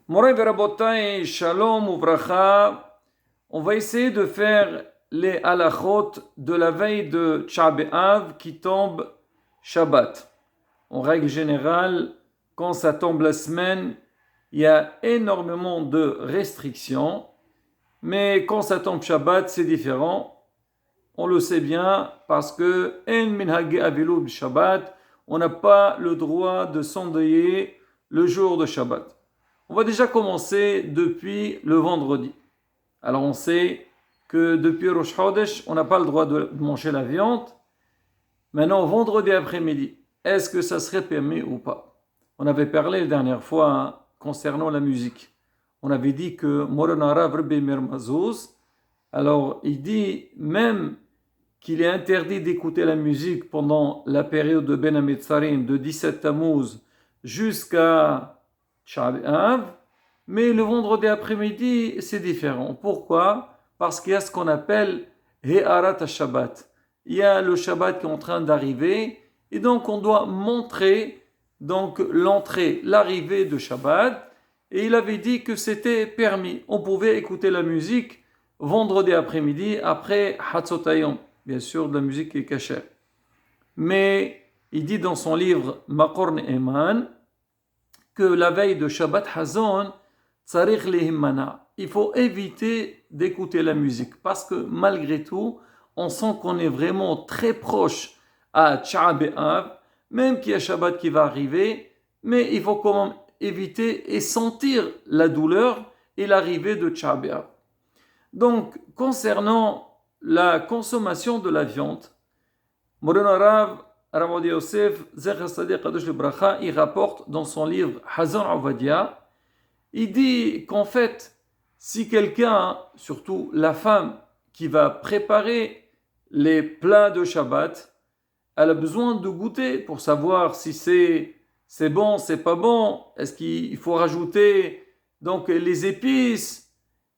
Moray Verabotai, Shalom ou Bracha, on va essayer de faire les halachot de la veille de Tsh'a B'Av qui tombe Shabbat. En règle générale, quand ça tombe la semaine, il y a énormément de restrictions, mais quand ça tombe Shabbat, c'est différent. On le sait bien parce que En minhag avilu Shabbat, on n'a pas le droit de s'endeuiller le jour de Shabbat. On va déjà commencer depuis le vendredi. Alors on sait que depuis Rosh Chodesh, on n'a pas le droit de manger la viande. Maintenant, vendredi après-midi, est-ce que ça serait permis ou pas? On avait parlé la dernière fois concernant la musique. On avait dit que Morana Rav Rebbe Meir Mazouz, alors il dit même qu'il est interdit d'écouter la musique pendant la période de Ben Hametzarim de 17 Tammuz jusqu'à Tsh'a B'Av, mais le vendredi après-midi, c'est différent. Pourquoi? Parce qu'il y a ce qu'on appelle He'arat Shabbat. Il y a le Shabbat qui est en train d'arriver, et donc on doit montrer donc l'entrée, l'arrivée de Shabbat, et il avait dit que c'était permis. On pouvait écouter la musique vendredi après-midi, après Hatzotayom, bien sûr de la musique qui est cachée. Mais il dit dans son livre Makor Ne'eman que la veille de Shabbat Hazon, tsarich lehimana. Il faut éviter d'écouter la musique parce que malgré tout, on sent qu'on est vraiment très proche à Tsh'a B'Av, même qu'il y a Shabbat qui va arriver, mais il faut quand même éviter et sentir la douleur et l'arrivée de Tsh'a B'Av. Donc, concernant la consommation de la viande, Morena Rav Yosef, Zecher Sadiq Kadosh Bracha, il rapporte dans son livre Hazan Avadia, il dit qu'en fait, si quelqu'un, surtout la femme qui va préparer les plats de Shabbat, elle a besoin de goûter pour savoir si c'est bon, c'est pas bon, est-ce qu'il faut rajouter donc les épices,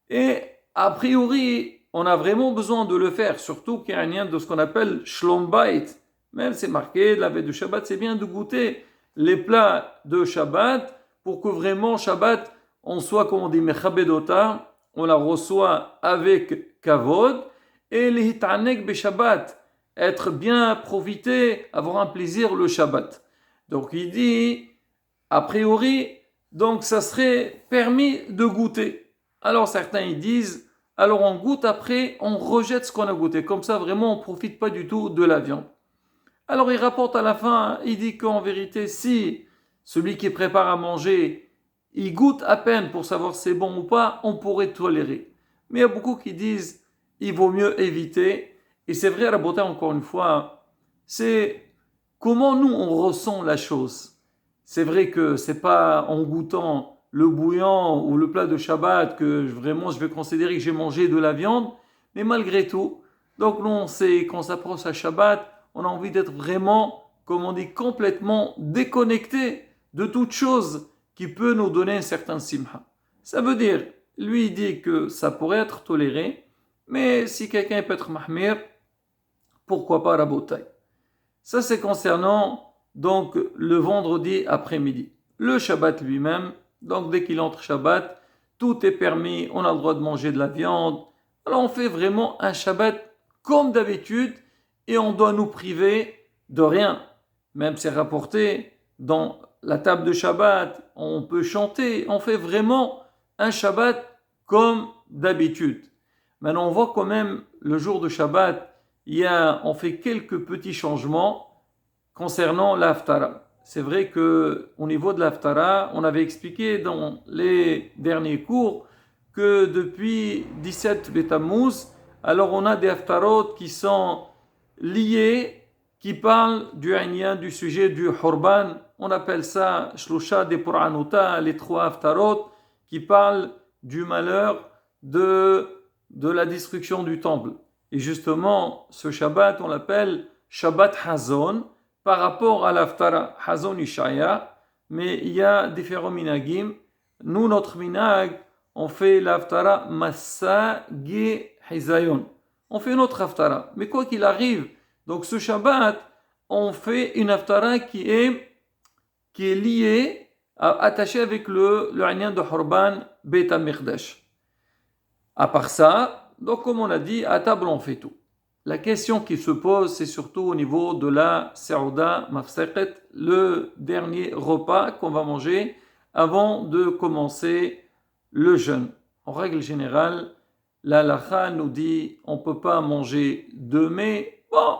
et a priori, on a vraiment besoin de le faire, surtout qu'il y a un lien de ce qu'on appelle Shlom Bayit. Même c'est marqué, la veille de Shabbat, c'est bien de goûter les plats de Shabbat pour que vraiment Shabbat, on soit, comme on dit, Mechabedota, on la reçoit avec Kavod, et les Hitanek be Shabbat, être bien profité, avoir un plaisir le Shabbat. Donc il dit, a priori, donc ça serait permis de goûter. Alors certains ils disent, alors on goûte après, on rejette ce qu'on a goûté. Comme ça, vraiment, on ne profite pas du tout de la viande. Alors il rapporte à la fin, il dit qu'en vérité, si celui qui prépare à manger, il goûte à peine pour savoir si c'est bon ou pas, on pourrait tolérer. Mais il y a beaucoup qui disent, il vaut mieux éviter. Et c'est vrai, la beauté, encore une fois, c'est comment nous, on ressent la chose. C'est vrai que c'est pas en goûtant le bouillon ou le plat de Shabbat que vraiment je vais considérer que j'ai mangé de la viande, mais malgré tout, donc nous on sait qu'on s'approche à Shabbat, on a envie d'être vraiment, comme on dit, complètement déconnecté de toute chose qui peut nous donner un certain simha. Ça veut dire, lui il dit que ça pourrait être toléré, mais si quelqu'un peut être mahmir, pourquoi pas rabotai. Ça c'est concernant donc le vendredi après-midi. Le Shabbat lui-même, donc dès qu'il entre Shabbat, tout est permis, on a le droit de manger de la viande. Alors on fait vraiment un Shabbat comme d'habitude et on doit nous priver de rien. Même c'est rapporté dans la table de Shabbat, on peut chanter, on fait vraiment un Shabbat comme d'habitude. Maintenant on voit quand même le jour de Shabbat, on fait quelques petits changements concernant l'Haftara. C'est vrai qu'au niveau de l'Haftara, on avait expliqué dans les derniers cours que depuis 17 Betammuz, alors on a des Haftarot qui sont liés, qui parlent du sujet du Horban. On appelle ça Shlosha de Puranuta, les trois Haftarot qui parlent du malheur de la destruction du temple. Et justement, ce Shabbat, on l'appelle Shabbat Hazon, par rapport à l'Haftara, Hazon Ishaya, mais il y a différents minagim. Nous, notre minag, on fait l'Haftara Massa Ge Hizayon. On fait notre Haftara. Mais quoi qu'il arrive, donc ce Shabbat, on fait une Haftara qui est liée attaché avec le Inyan de Horban Beit HaMikdash. À part ça, donc comme on a dit, à table on fait tout. La question qui se pose, c'est surtout au niveau de la Saouda Mafsaqet, le dernier repas qu'on va manger avant de commencer le jeûne. En règle générale, la halakha nous dit on ne peut pas manger de mais bon,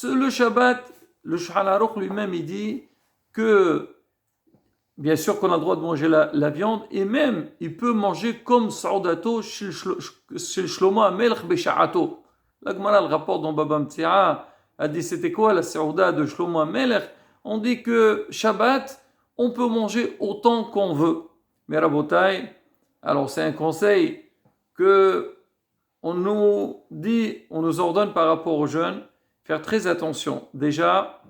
le Shabbat, le Shulchan Aruch lui-même il dit que bien sûr qu'on a le droit de manger la viande et même il peut manger comme Saoudato chez Shlomo HaMelech Besha'ato. La Gemara, le rapport dans Baba Metzia, a dit c'était quoi la Saouda de Shlomo HaMelech? On dit que Shabbat, on peut manger autant qu'on veut. Mais Rabotai, alors c'est un conseil que on nous dit, on nous ordonne par rapport aux jeunes, faire très attention. Déjà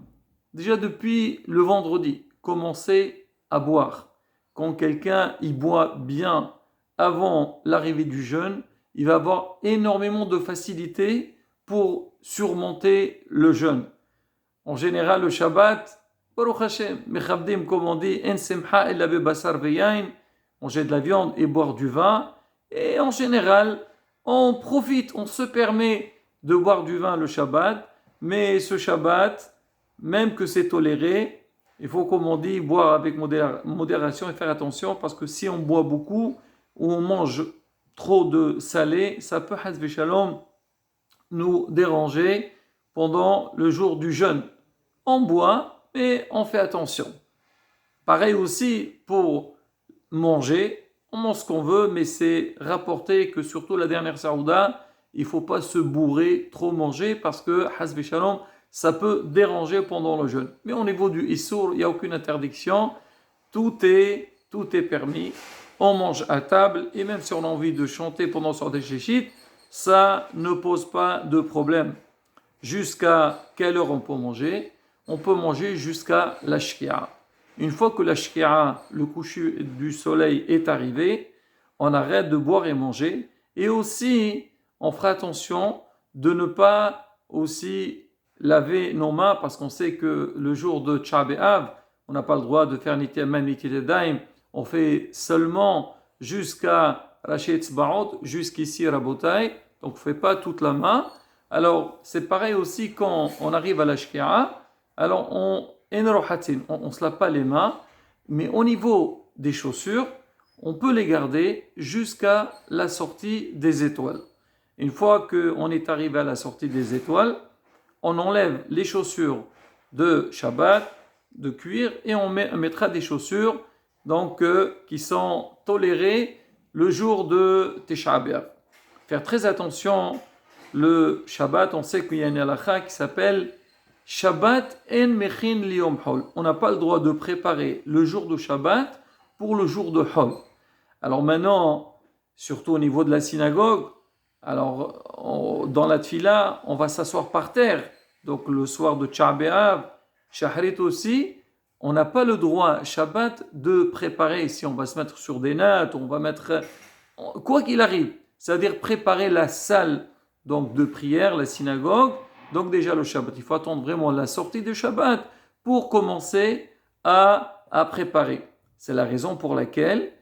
depuis le vendredi, commencer à boire. Quand quelqu'un y boit bien avant l'arrivée du jeûne, il va avoir énormément de facilité pour surmonter le jeûne. En général, le Shabbat, Baruch Hashem, Mechavdim, comme on dit, En Semcha ella bebasar veyain, manger de la viande et boire du vin. Et en général, on profite, on se permet de boire du vin le Shabbat, mais ce Shabbat, même que c'est toléré, il faut, comme on dit, boire avec modération et faire attention, parce que si on boit beaucoup ou on mange trop de salé, ça peut, Hazve Shalom, nous déranger pendant le jour du jeûne. On boit, mais on fait attention. Pareil aussi pour manger, on mange ce qu'on veut, mais c'est rapporté que surtout la dernière Saouda, il ne faut pas se bourrer, trop manger, parce que, Hazve Shalom, ça peut déranger pendant le jeûne. Mais au niveau du Issour, il n'y a aucune interdiction, tout est permis. On mange à table, et même si on a envie de chanter pendant ce des chéchites, ça ne pose pas de problème. Jusqu'à quelle heure on peut manger? On peut manger jusqu'à la shkia. Une fois que la shkia, le coucher du soleil est arrivé, on arrête de boire et manger. Et aussi, on fera attention de ne pas aussi laver nos mains, parce qu'on sait que le jour de Tcha B'Av, on n'a pas le droit de faire ni Tiyamam ni Tiyadaim. On fait seulement jusqu'à Rashi Etzba'ot, jusqu'ici Rabotai, donc on ne fait pas toute la main. Alors c'est pareil aussi quand on arrive à la Shki'a, alors on ne se lave pas les mains, mais au niveau des chaussures, on peut les garder jusqu'à la sortie des étoiles. Une fois qu'on est arrivé à la sortie des étoiles, on enlève les chaussures de Shabbat, de cuir, et on mettra des chaussures donc, qui sont tolérées le jour de Tisha B'Av. Faire très attention, le Shabbat, on sait qu'il y a une halakha qui s'appelle Shabbat en mechin liyom hol. On n'a pas le droit de préparer le jour de Shabbat pour le jour de Hol. Alors maintenant, surtout au niveau de la synagogue, alors dans la tfila, on va s'asseoir par terre. Donc le soir de Tcha B'Av, Shahrit aussi, on n'a pas le droit, Shabbat, de préparer, si on va se mettre sur des nattes, on va mettre, quoi qu'il arrive, c'est-à-dire préparer la salle donc, de prière, la synagogue. Donc déjà le Shabbat, il faut attendre vraiment la sortie de Shabbat pour commencer à préparer. C'est la raison pour laquelle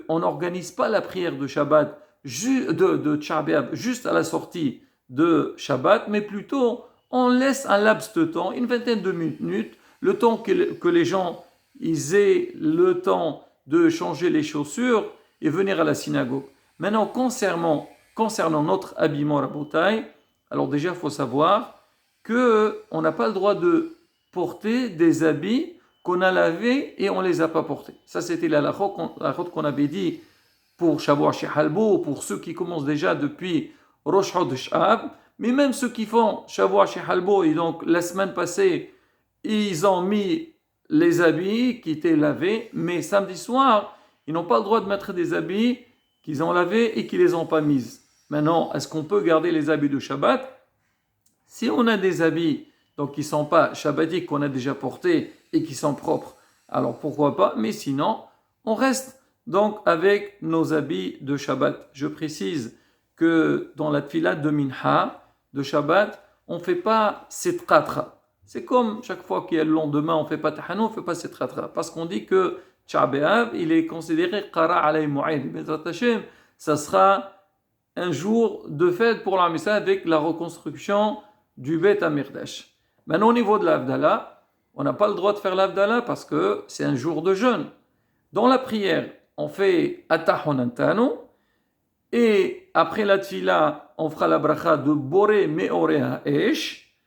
on n'organise pas la prière de Shabbat, de Tcha B'Av, juste à la sortie de Shabbat, mais plutôt on laisse un laps de temps, une vingtaine de minutes, le temps que les gens ils aient le temps de changer les chaussures et venir à la synagogue. Maintenant, concernant notre habillement Rabotai, alors déjà, il faut savoir qu'on n'a pas le droit de porter des habits qu'on a lavés et on ne les a pas portés. Ça, c'était la halakha qu'on avait dit pour Shavua Shehalbo, pour ceux qui commencent déjà depuis Rosh Chodesh Av, mais même ceux qui font Shavua Shehalbo, et donc la semaine passée, ils ont mis les habits qui étaient lavés, mais samedi soir, ils n'ont pas le droit de mettre des habits qu'ils ont lavés et qu'ils ne les ont pas mis. Maintenant, est-ce qu'on peut garder les habits de Shabbat? Si on a des habits donc, qui ne sont pas shabbatiques, qu'on a déjà portés et qui sont propres, alors pourquoi pas? Mais sinon, on reste donc avec nos habits de Shabbat. Je précise que dans la tfila de Minha, de Shabbat, on ne fait pas sitqatra. C'est comme chaque fois qu'il y a le lendemain, on ne fait pas tahanout, on ne fait pas cette ratra. Parce qu'on dit que Tcha B'Av, il est considéré qara alay mu'ayd. Bezrat Hashem, ça sera un jour de fête pour la Missa avec la reconstruction du Beth Amirdash. Maintenant, au niveau de l'Avdallah, on n'a pas le droit de faire l'Avdallah parce que c'est un jour de jeûne. Dans la prière, on fait Atahonantano et après la Tfila, on fera la bracha de Boré Meoré Ha'esh,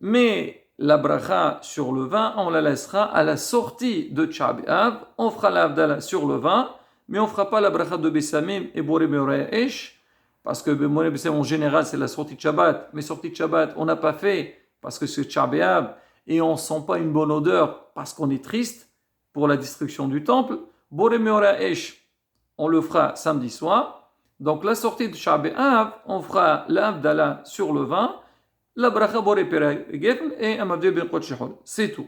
mais la bracha sur le vin, on la laissera à la sortie de Tcha B'Av. On fera l'Avdallah sur le vin, mais on ne fera pas la bracha de Bessamim et Boré Meoré Ha'esh, parce que Boré Bessamim en général c'est la sortie de Shabbat, mais sortie de Shabbat on n'a pas fait parce que c'est Tcha B'Av et on ne sent pas une bonne odeur parce qu'on est triste pour la destruction du temple. Boré Meoré Ha'esh, on le fera samedi soir. Donc la sortie de Tcha B'Av, on fera l'Avdallah sur le vin, la bracha boré peragefn et un mavdé ben shehol. C'est tout.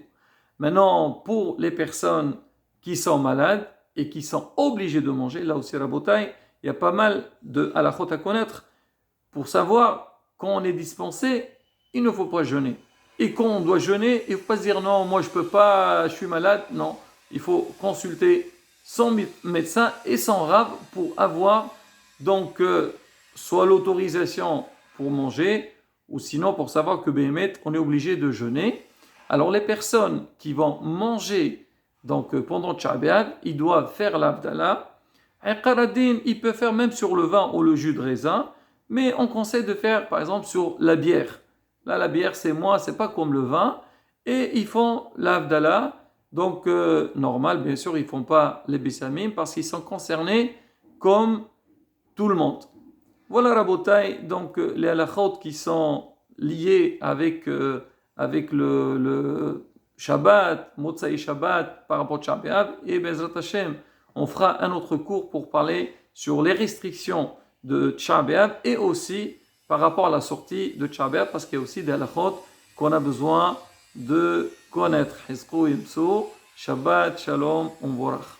Maintenant, pour les personnes qui sont malades et qui sont obligées de manger, là aussi Rabotai, il y a pas mal de halachot à connaître pour savoir quand on est dispensé, il ne faut pas jeûner. Et quand on doit jeûner, il ne faut pas se dire non, moi je ne peux pas, je suis malade. Non, il faut consulter son médecin et son rave pour avoir donc soit l'autorisation pour manger, ou sinon pour savoir que Béhémet, on est obligé de jeûner. Alors les personnes qui vont manger donc pendant Tcha B'Av, ils doivent faire l'Avdallah. Un qaradin, il peut faire même sur le vin ou le jus de raisin, mais on conseille de faire par exemple sur la bière. Là la bière c'est pas comme le vin, et ils font l'Avdallah. Donc normal, bien sûr, ils font pas les Bessamim parce qu'ils sont concernés comme tout le monde. Voilà Rabotai, donc les halachot qui sont liés avec le Shabbat, Motzai Shabbat par rapport à Tcha B'Av, et Bezrat Hashem, on fera un autre cours pour parler sur les restrictions de Tcha B'Av et aussi par rapport à la sortie de Tcha B'Av, parce qu'il y a aussi des halachot qu'on a besoin de connaître. Hizkou Yimsou, Shabbat, Shalom, Umvorach.